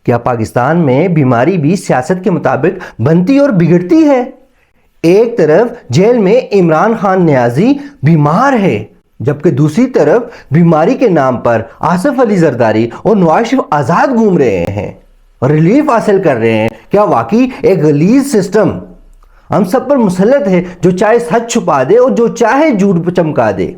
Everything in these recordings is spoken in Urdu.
کیا پاکستان میں بیماری بھی سیاست کے مطابق بنتی اور بگڑتی ہے؟ ایک طرف جیل میں عمران خان نیازی بیمار ہے، جبکہ دوسری طرف بیماری کے نام پر آصف علی زرداری اور نواز شریف آزاد گھوم رہے ہیں اور ریلیف حاصل کر رہے ہیں۔ کیا واقعی ایک غلیظ سسٹم ہم سب پر مسلط ہے، جو چاہے سچ چھپا دے اور جو چاہے جھوٹ چمکا دے؟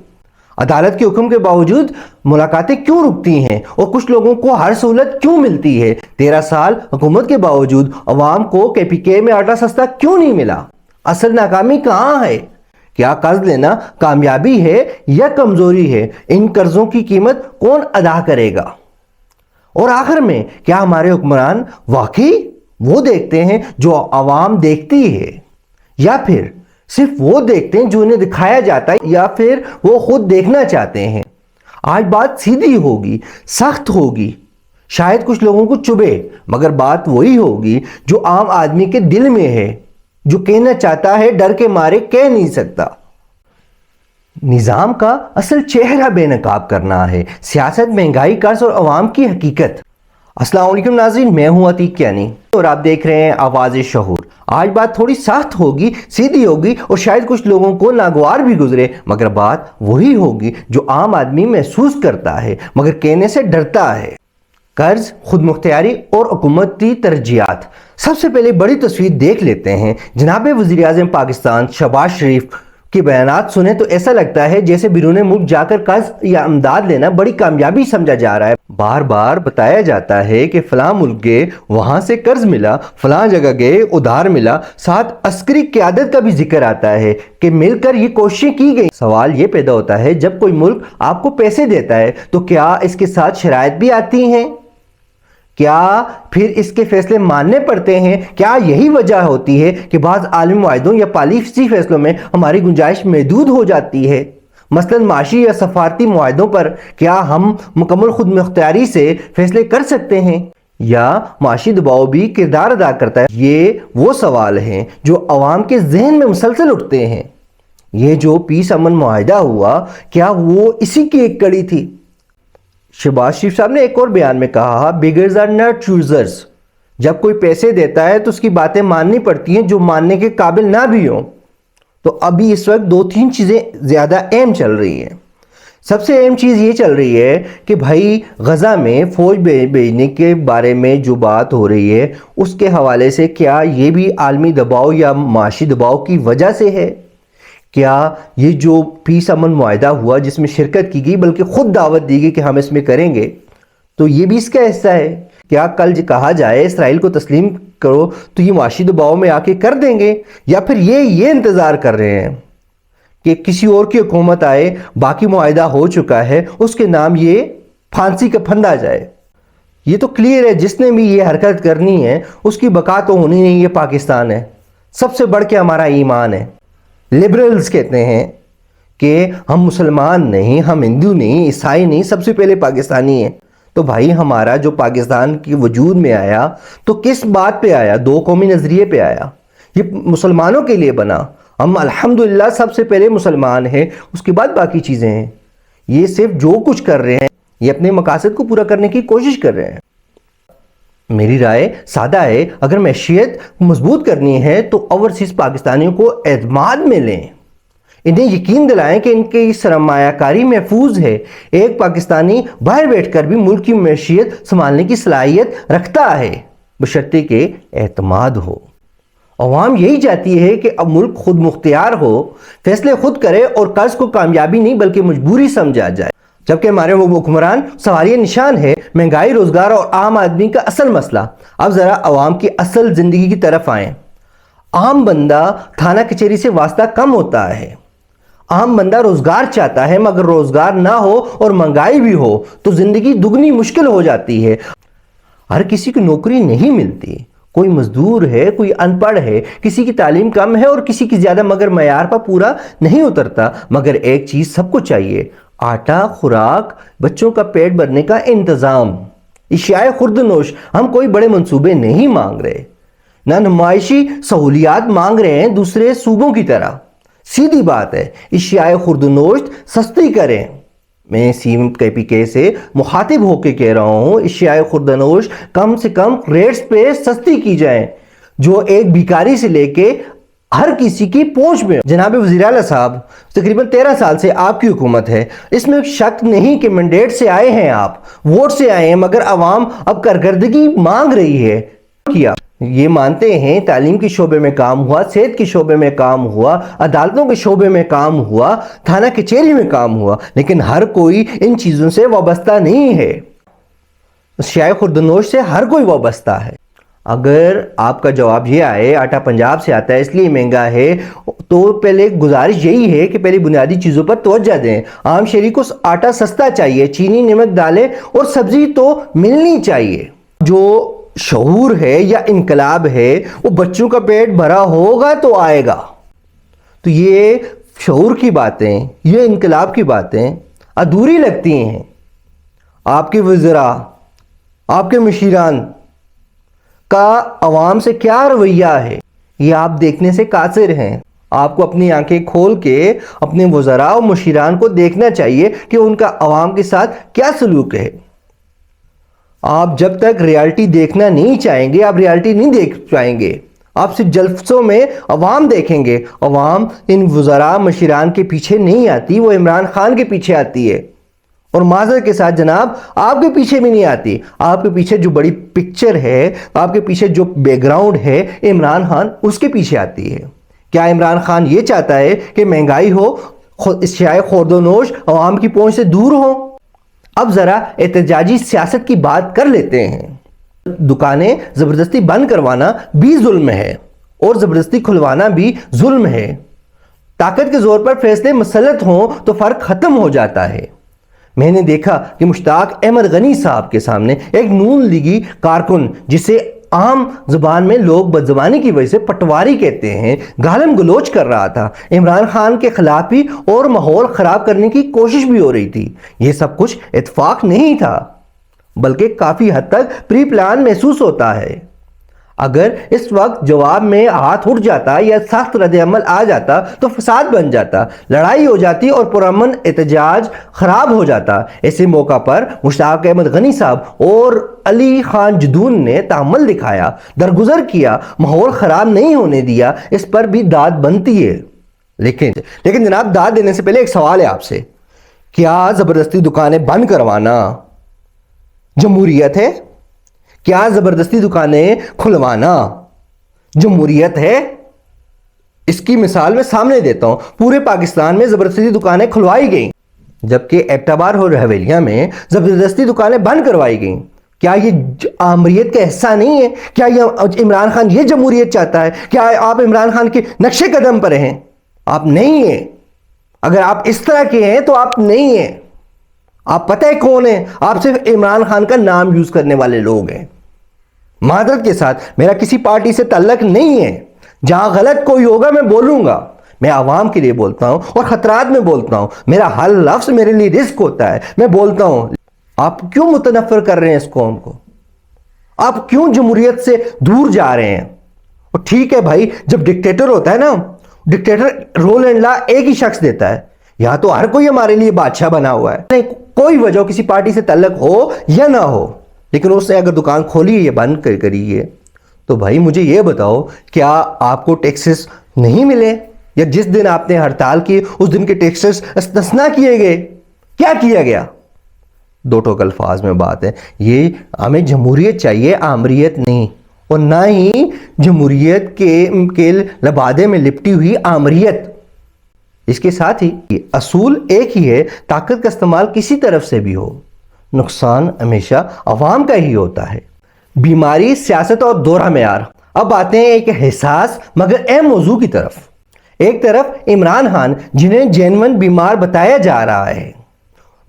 عدالت کے حکم کے باوجود ملاقاتیں کیوں رکتی ہیں اور کچھ لوگوں کو ہر سہولت کیوں ملتی ہے؟ 13 سال حکومت کے باوجود عوام کو KPK میں آٹا سستا کیوں نہیں ملا؟ اصل ناکامی کہاں ہے؟ کیا قرض لینا کامیابی ہے یا کمزوری ہے؟ ان قرضوں کی قیمت کون ادا کرے گا؟ اور آخر میں کیا ہمارے حکمران واقعی وہ دیکھتے ہیں جو عوام دیکھتی ہے، یا پھر صرف وہ دیکھتے ہیں جو انہیں دکھایا جاتا ہے، یا پھر وہ خود دیکھنا چاہتے ہیں؟ آج بات سیدھی ہوگی، سخت ہوگی، شاید کچھ لوگوں کو چبھے، مگر بات وہی ہوگی جو عام آدمی کے دل میں ہے، جو کہنا چاہتا ہے ڈر کے مارے کہہ نہیں سکتا۔ نظام کا اصل چہرہ بے نقاب کرنا ہے، سیاست، مہنگائی، قرض اور عوام کی حقیقت۔ السلام علیکم ناظرین، میں ہوں عتیق کیانی اور آپ دیکھ رہے ہیں آواز شعور۔ آج بات تھوڑی سخت ہوگی، سیدھی ہوگی اور شاید کچھ لوگوں کو ناگوار بھی گزرے، مگر بات وہی ہوگی جو عام آدمی محسوس کرتا ہے مگر کہنے سے ڈرتا ہے۔ قرض، خود مختاری اور حکومتی ترجیحات۔ سب سے پہلے بڑی تصویر دیکھ لیتے ہیں۔ جناب وزیر اعظم پاکستان شہباز شریف کے بیانات سنیں تو ایسا لگتا ہے جیسے بیرون ملک جا کر قرض یا امداد لینا بڑی کامیابی سمجھا جا رہا ہے۔ بار بار بتایا جاتا ہے کہ فلاں ملک گئے وہاں سے قرض ملا، فلاں جگہ گئے ادھار ملا، ساتھ عسکری قیادت کا بھی ذکر آتا ہے کہ مل کر یہ کوششیں کی گئی۔ سوال یہ پیدا ہوتا ہے جب کوئی ملک آپ کو پیسے دیتا ہے تو کیا اس کے ساتھ شرائط بھی آتی ہیں؟ کیا پھر اس کے فیصلے ماننے پڑتے ہیں؟ کیا یہی وجہ ہوتی ہے کہ بعض عالمی معاہدوں یا پالیسی فیصلوں میں ہماری گنجائش محدود ہو جاتی ہے؟ مثلا معاشی یا سفارتی معاہدوں پر کیا ہم مکمل خود مختاری سے فیصلے کر سکتے ہیں یا معاشی دباؤ بھی کردار ادا کرتا ہے؟ یہ وہ سوال ہیں جو عوام کے ذہن میں مسلسل اٹھتے ہیں۔ یہ جو پیس امن معاہدہ ہوا، کیا وہ اسی کی ایک کڑی تھی؟ شہباز شریف صاحب نے ایک اور بیان میں کہا، بیگرز آر ناٹ چوزرز۔ جب کوئی پیسے دیتا ہے تو اس کی باتیں ماننی پڑتی ہیں جو ماننے کے قابل نہ بھی ہوں۔ تو ابھی اس وقت 2-3 چیزیں زیادہ اہم چل رہی ہیں۔ سب سے اہم چیز یہ چل رہی ہے کہ بھائی غزہ میں فوج بھیجنے کے بارے میں جو بات ہو رہی ہے اس کے حوالے سے کیا یہ بھی عالمی دباؤ یا معاشی دباؤ کی وجہ سے ہے؟ کیا یہ جو پیس امن معاہدہ ہوا جس میں شرکت کی گئی بلکہ خود دعوت دی گئی کہ ہم اس میں کریں گے، تو یہ بھی اس کا حصہ ہے؟ کیا کل کہا جائے اسرائیل کو تسلیم کرو تو یہ معاشی دباؤ میں آ کے کر دیں گے، یا پھر یہ انتظار کر رہے ہیں کہ کسی اور کی حکومت آئے، باقی معاہدہ ہو چکا ہے اس کے نام یہ پھانسی کا پھندا جائے؟ یہ تو کلیئر ہے جس نے بھی یہ حرکت کرنی ہے اس کی بقا تو ہونی نہیں۔ یہ پاکستان ہے، سب سے بڑھ کے ہمارا ایمان ہے۔ لبرلز کہتے ہیں کہ ہم مسلمان نہیں، ہم ہندو نہیں، عیسائی نہیں، سب سے پہلے پاکستانی ہیں۔ تو بھائی ہمارا جو پاکستان کے وجود میں آیا تو کس بات پہ آیا؟ 2 قومی نظریے پہ آیا، یہ مسلمانوں کے لیے بنا۔ ہم الحمدللہ سب سے پہلے مسلمان ہیں، اس کے بعد باقی چیزیں ہیں۔ یہ صرف جو کچھ کر رہے ہیں یہ اپنے مقاصد کو پورا کرنے کی کوشش کر رہے ہیں۔ میری رائے سادہ ہے، اگر معیشت مضبوط کرنی ہے تو اوورسیز پاکستانیوں کو اعتماد میں لیں، انہیں یقین دلائیں کہ ان کی سرمایہ کاری محفوظ ہے۔ ایک پاکستانی باہر بیٹھ کر بھی ملک کی معیشت سنبھالنے کی صلاحیت رکھتا ہے، بشرطے کہ اعتماد ہو۔ عوام یہی چاہتی ہے کہ اب ملک خود مختار ہو، فیصلے خود کرے اور قرض کو کامیابی نہیں بلکہ مجبوری سمجھا جائے، جبکہ ہمارے حکمران سوالیہ نشان ہے مہنگائی، روزگار اور عام آدمی کا اصل مسئلہ۔ اب ذرا عوام کی اصل زندگی کی طرف آئیں۔ عام بندہ تھانہ کچہری سے واسطہ کم ہوتا ہے، عام بندہ روزگار چاہتا ہے، مگر روزگار نہ ہو اور مہنگائی بھی ہو تو زندگی دگنی مشکل ہو جاتی ہے۔ ہر کسی کو نوکری نہیں ملتی، کوئی مزدور ہے، کوئی ان پڑھ ہے، کسی کی تعلیم کم ہے اور کسی کی زیادہ، مگر معیار پر پورا نہیں اترتا۔ مگر ایک چیز سب کو چاہیے، آٹا، خوراک، بچوں کا پیٹ بھرنے کا انتظام، اشیاء خورد نوش۔ ہم کوئی بڑے منصوبے نہیں مانگ رہے، نہ نمائشی سہولیات مانگ رہے ہیں دوسرے صوبوں کی طرح۔ سیدھی بات ہے، اشیاء خورد نوش سستی کریں، میں سیم کے پی کے سے مخاطب ہو کے کہہ رہا ہوں اشیاء خوردنوش کم سے کم ریٹس پہ سستی کی جائیں جو ایک بیکاری سے لے کے ہر کسی کی پہنچ میں. جناب وزیر اعلیٰ صاحب تقریباً 13 سال سے آپ کی حکومت ہے, اس میں شک نہیں کہ مینڈیٹ سے آئے ہیں, آپ ووٹ سے آئے ہیں, مگر عوام اب کارکردگی مانگ رہی ہے. کیا یہ مانتے ہیں تعلیم کے شعبے میں کام ہوا, صحت کے شعبے میں کام ہوا, عدالتوں کے شعبے میں کام ہوا, تھانہ کچہری میں کام ہوا, لیکن ہر کوئی ان چیزوں سے وابستہ نہیں ہے. اشیاء خوردنوش سے ہر کوئی وابستہ ہے. اگر آپ کا جواب یہ آئے آٹا پنجاب سے آتا ہے اس لیے مہنگا ہے, تو پہلے گزارش یہی ہے کہ پہلے بنیادی چیزوں پر توجہ دیں. عام شہری کو آٹا سستا چاہیے, چینی نمک دالیں اور سبزی تو ملنی چاہیے. جو شعور ہے یا انقلاب ہے وہ بچوں کا پیٹ بھرا ہوگا تو آئے گا. تو یہ شعور کی باتیں, یہ انقلاب کی باتیں ادھوری لگتی ہیں. آپ کے وزراء, آپ کے مشیران کا عوام سے کیا رویہ ہے یہ آپ دیکھنے سے قاصر ہیں. آپ کو اپنی آنکھیں کھول کے اپنے وزراء و مشیران کو دیکھنا چاہیے کہ ان کا عوام کے ساتھ کیا سلوک ہے. آپ جب تک ریالٹی دیکھنا نہیں چاہیں گے آپ ریالٹی نہیں دیکھ پائیں گے. آپ صرف جلسوں میں عوام دیکھیں گے. عوام ان وزراء مشیران کے پیچھے نہیں آتی, وہ عمران خان کے پیچھے آتی ہے. اور معذرت کے ساتھ جناب آپ کے پیچھے بھی نہیں آتی. آپ کے پیچھے جو بڑی پکچر ہے, آپ کے پیچھے جو بیک گراؤنڈ ہے عمران خان, اس کے پیچھے آتی ہے. کیا عمران خان یہ چاہتا ہے کہ مہنگائی ہو, اشیاء خوردونوش عوام کی پہنچ سے دور ہو؟ اب ذرا احتجاجی سیاست کی بات کر لیتے ہیں. دکانیں زبردستی بند کروانا بھی ظلم ہے اور زبردستی کھلوانا بھی ظلم ہے. طاقت کے زور پر فیصلے مسلط ہوں تو فرق ختم ہو جاتا ہے. میں نے دیکھا کہ مشتاق احمد غنی صاحب کے سامنے ایک نون لیگی کارکن, جسے عام زبان میں لوگ بدزبانی کی وجہ سے پٹواری کہتے ہیں, گالم گلوچ کر رہا تھا. عمران خان کے خلاف بھی اور ماحول خراب کرنے کی کوشش بھی ہو رہی تھی. یہ سب کچھ اتفاق نہیں تھا بلکہ کافی حد تک پری پلان محسوس ہوتا ہے. اگر اس وقت جواب میں ہاتھ اٹھ جاتا یا سخت رد عمل آ جاتا تو فساد بن جاتا, لڑائی ہو جاتی اور پرامن احتجاج خراب ہو جاتا. ایسے موقع پر مشتاق احمد غنی صاحب اور علی خان جدون نے تحمل دکھایا, درگزر کیا, ماحول خراب نہیں ہونے دیا. اس پر بھی داد بنتی ہے. لیکن جناب داد دینے سے پہلے ایک سوال ہے آپ سے, کیا زبردستی دکانیں بند کروانا جمہوریت ہے؟ کیا زبردستی دکانیں کھلوانا جمہوریت ہے؟ اس کی مثال میں سامنے دیتا ہوں. پورے پاکستان میں زبردستی دکانیں کھلوائی گئیں جبکہ ایبٹبار اور حویلیہ میں زبردستی دکانیں بند کروائی گئیں. کیا یہ آمریت کا حصہ نہیں ہے؟ کیا یہ عمران خان یہ جمہوریت چاہتا ہے؟ کیا آپ عمران خان کے نقش قدم پر ہیں؟ آپ نہیں ہیں. اگر آپ اس طرح کے ہیں تو آپ نہیں ہیں. آپ پتہ ہے کون ہیں؟ آپ صرف عمران خان کا نام یوز کرنے والے لوگ ہیں. معذرت کے ساتھ میرا کسی پارٹی سے تعلق نہیں ہے. جہاں غلط کوئی ہوگا میں بولوں گا. میں عوام کے لیے بولتا ہوں اور خطرات میں بولتا ہوں. میرا ہر لفظ میرے لیے رسک ہوتا ہے, میں بولتا ہوں. آپ کیوں متنفر کر رہے ہیں اس قوم کو؟ آپ کیوں جمہوریت سے دور جا رہے ہیں؟ اور ٹھیک ہے بھائی, جب ڈکٹیٹر ہوتا ہے نا, ڈکٹیٹر رول اینڈ لا ایک ہی شخص دیتا ہے. یہاں تو ہر کوئی ہمارے لیے بادشاہ بنا ہوا ہے. کوئی وجہ کسی پارٹی سے تعلق ہو یا نہ ہو, لیکن اس نے اگر دکان کھولی ہے یا بند کری ہے تو بھائی مجھے یہ بتاؤ, کیا آپ کو ٹیکسز نہیں ملے؟ یا جس دن آپ نے ہڑتال کی اس دن کے ٹیکسز استثنا کیے گئے؟ کیا کیا گیا؟ دو ٹوک الفاظ میں بات ہے. یہ ہمیں جمہوریت چاہیے, آمریت نہیں, اور نہ ہی جمہوریت کے لبادے میں لپٹی ہوئی آمریت. اس کے ساتھ ہی اصول ایک ہی ہے, طاقت کا استعمال کسی طرف سے بھی ہو نقصان ہمیشہ عوام کا ہی ہوتا ہے. بیماری, سیاست اور دوہرا معیار. اب آتے ہیں ایک حساس مگر اہم موضوع کی طرف. ایک طرف عمران خان جنہیں جینون بیمار بتایا جا رہا ہے,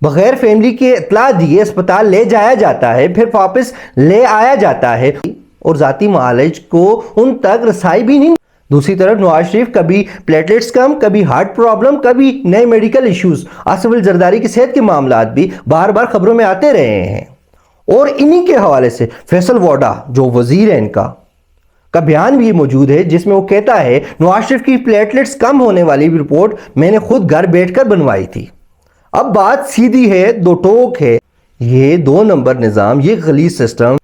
بغیر فیملی کے اطلاع دیے اسپتال لے جایا جاتا ہے, پھر واپس لے آیا جاتا ہے اور ذاتی معالج کو ان تک رسائی بھی نہیں. دوسری طرف نواز شریف کبھی پلیٹلیٹس کم, کبھی ہارٹ پرابلم, کبھی نئے میڈیکل ایشوز. آصف الزرداری کی صحت کے معاملات بھی بار بار خبروں میں آتے رہے ہیں. اور انہی کے حوالے سے فیصل ووڈا جو وزیر ہے ان کا بیان بھی موجود ہے, جس میں وہ کہتا ہے نواز شریف کی پلیٹلیٹس کم ہونے والی رپورٹ میں نے خود گھر بیٹھ کر بنوائی تھی. اب بات سیدھی ہے، دو ٹوک ہے، یہ 2 نمبر نظام، یہ غلیظ سسٹم،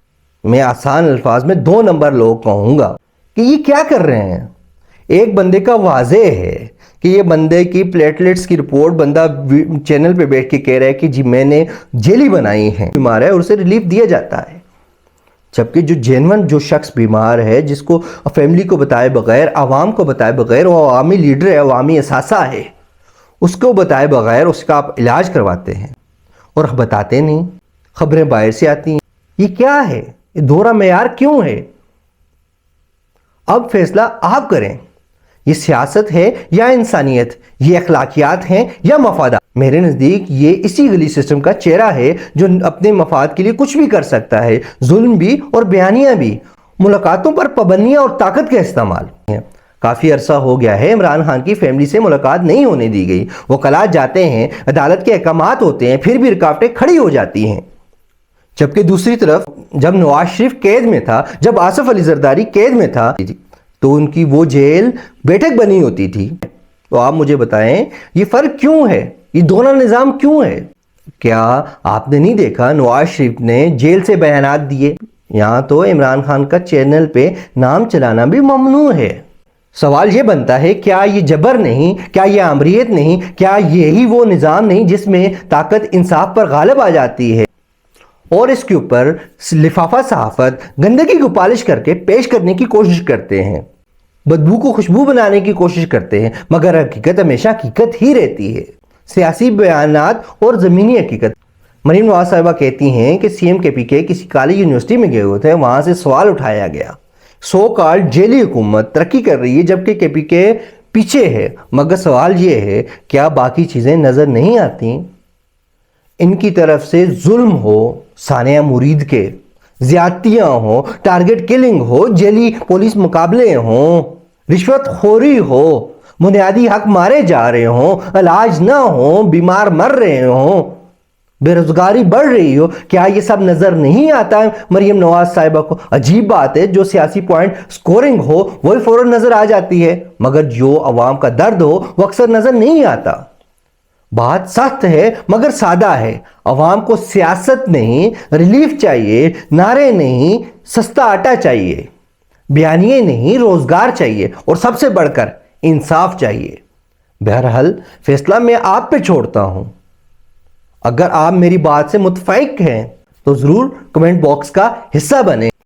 میں آسان الفاظ میں 2 نمبر لوگ کہوں گا کہ یہ کیا کر رہے ہیں۔ ایک بندے کا واضح ہے کہ یہ بندے کی پلیٹلیٹس کی رپورٹ بندہ چینل پہ بیٹھ کے کہہ رہا ہے کہ جی میں نے جیلی بنائی ہیں، بیمار ہے اور اسے ریلیف دیا جاتا ہے، جبکہ جو جینون جو شخص بیمار ہے، جس کو فیملی کو بتائے بغیر، عوام کو بتائے بغیر، وہ عوامی لیڈر ہے، عوامی اثاثہ ہے، اس کو بتائے بغیر اس کا آپ علاج کرواتے ہیں اور بتاتے نہیں، خبریں باہر سے آتی ہیں۔ یہ کیا ہے؟ یہ دوہرا معیار کیوں ہے؟ اب فیصلہ آپ کریں، یہ سیاست ہے یا انسانیت، یہ اخلاقیات ہیں یا مفادات؟ میرے نزدیک یہ اسی غلیظ سسٹم کا چہرہ ہے جو اپنے مفاد کے لیے کچھ بھی کر سکتا ہے، ظلم بھی اور بیانیاں بھی، ملاقاتوں پر پابندیاں اور طاقت کا استعمال۔ کافی عرصہ ہو گیا ہے عمران خان کی فیملی سے ملاقات نہیں ہونے دی گئی، وکلاء جاتے ہیں، عدالت کے احکامات ہوتے ہیں، پھر بھی رکاوٹیں کھڑی ہو جاتی ہیں۔ جبکہ دوسری طرف جب نواز شریف قید میں تھا، جب آصف علی زرداری قید میں تھا، تو ان کی وہ جیل بیٹھک بنی ہوتی تھی۔ تو آپ مجھے بتائیں یہ فرق کیوں ہے؟ یہ دونوں نظام کیوں ہے؟ کیا آپ نے نہیں دیکھا نواز شریف نے جیل سے بیانات دیے؟ یہاں تو عمران خان کا چینل پہ نام چلانا بھی ممنوع ہے۔ سوال یہ بنتا ہے، کیا یہ جبر نہیں؟ کیا یہ آمریت نہیں؟ کیا یہی وہ نظام نہیں جس میں طاقت انصاف پر غالب آ جاتی ہے اور اس کے اوپر لفافہ صحافت گندگی کو پالش کر کے پیش کرنے کی کوشش کرتے ہیں، بدبو کو خوشبو بنانے کی کوشش کرتے ہیں، مگر حقیقت ہمیشہ حقیقت ہی رہتی ہے، سیاسی بیانات اور زمینی حقیقت۔ مریم نواز صاحبہ کہتی ہیں کہ سی ایم کے پی کے کسی کالج یونیورسٹی میں گئے ہوئے تھے، وہاں سے سوال اٹھایا گیا، سو کالڈ جیلی حکومت ترقی کر رہی ہے جبکہ کے پی کے پیچھے ہے، مگر سوال یہ ہے کیا باقی چیزیں نظر نہیں آتی؟ ان کی طرف سے ظلم ہو، ثانیہ مرید کے زیادتیاں ہوں، ٹارگٹ کلنگ ہو، جیلی پولیس مقابلے ہوں، رشوت خوری ہو، بنیادی حق مارے جا رہے ہوں، علاج نہ ہو، بیمار مر رہے ہوں، بے روزگاری بڑھ رہی ہو، کیا یہ سب نظر نہیں آتا ہے مریم نواز صاحبہ کو؟ عجیب بات ہے، جو سیاسی پوائنٹ سکورنگ ہو وہی فوراً نظر آ جاتی ہے، مگر جو عوام کا درد ہو وہ اکثر نظر نہیں آتا۔ بات سخت ہے مگر سادہ ہے، عوام کو سیاست نہیں، ریلیف چاہیے، نعرے نہیں، سستا آٹا چاہیے، بیانیے نہیں، روزگار چاہیے، اور سب سے بڑھ کر انصاف چاہیے۔ بہرحال فیصلہ میں آپ پہ چھوڑتا ہوں، اگر آپ میری بات سے متفق ہیں تو ضرور کمنٹ باکس کا حصہ بنیں۔